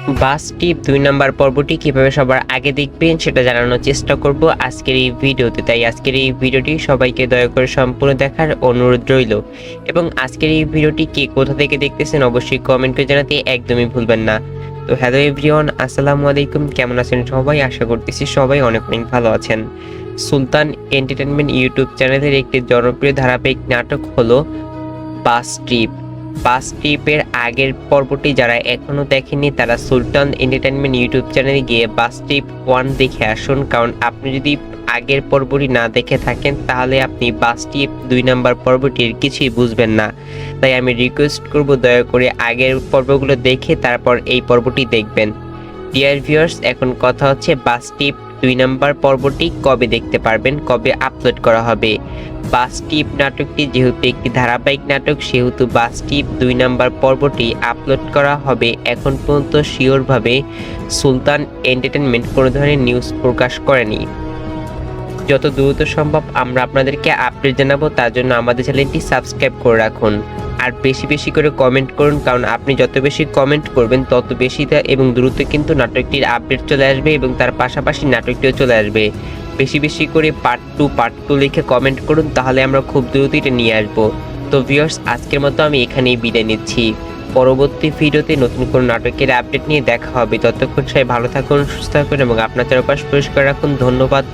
বাস টিপ ২ number পর্বটি কিভাবে সবার আগে দেখবেন সেটা জানানোর চেষ্টা করব আজকের এই ভিডিওতে। তাই আজকের এই ভিডিওটি সবাইকে দয়া করে সম্পূর্ণ দেখার অনুরোধ রইল। এবং আজকের এই ভিডিওটি কে কোথা থেকে দেখতেছেন অবশ্যই কমেন্ট করে জানাতে একদমই ভুলবেন না। তো হ্যালো এভরিওয়ান, আসসালামু আলাইকুম। কেমন আছেন সবাই? আশা করতেছি সবাই অনেক অনেক ভালো আছেন। সুলতান এন্টারটেইনমেন্ট ইউটিউব চ্যানেলের একটি জনপ্রিয় ধারাবাহিক নাটক হলো বাস ট্রিপ। বাস ট্রিপের আগের পর্বটি যারা এখনো দেখেননি তারা সুলতান এন্টারটেইনমেন্ট ইউটিউব চ্যানেলে গিয়ে বাস ট্রিপ 1 দেখে আসুন, কারণ আপনি যদি আগের পর্বটি না দেখে থাকেন তাহলে আপনি বাস ট্রিপ ২ নাম্বার পর্বটির কিছুই বুঝবেন না। তাই আমি রিকোয়েস্ট করব দয়া করে আগের পর্বগুলো দেখে তারপর এই পর্বটি দেখবেন। ডিয়ার ভিউয়ার্স, এখন কথা হচ্ছে বাস ট্রিপ ২ নাম্বার পর্বটি কবে দেখতে পারবেন, কবে আপলোড করা হবে। বাস ট্রিপ নাটকটি যেহেতু একটি ধারাবাহিক নাটক সেহেতু বাস ট্রিপ ২ নাম্বার পর্বটি আপলোড করা হবে এখন পর্যন্ত শিওরভাবে সুলতান এন্টারটেইনমেন্ট কোনো ধরনের নিউজ প্রকাশ করেনি। যত দ্রুত সম্ভব আমরা আপনাদেরকে আপডেট জানাবো, তার জন্য আমাদের চ্যানেলটি সাবস্ক্রাইব করে রাখুন। আর বেশি বেশি করে কমেন্ট করুন, কারণ আপনি যত বেশি কমেন্ট করবেন তত বেশি এবং দ্রুত কিন্তু নাটকটির আপডেট চলে আসবে এবং তার পাশাপাশি নাটকটিও চলে আসবে। বেশি বেশি করে পার্ট টু লিখে কমেন্ট করুন, তাহলে আমরা খুব দ্রুত এটা নিয়ে আসবো। তো ভিউয়ার্স, আজকের মতো আমি এখানেই বিদায় নিচ্ছি। পরবর্তী ভিডিওতে নতুন কোনো নাটকের আপডেট নিয়ে দেখা হবে। ততক্ষণ সবাই ভালো থাকুন, সুস্থ থাকুন এবং আপনার চারপাশ পরিষ্কার রাখুন। ধন্যবাদ।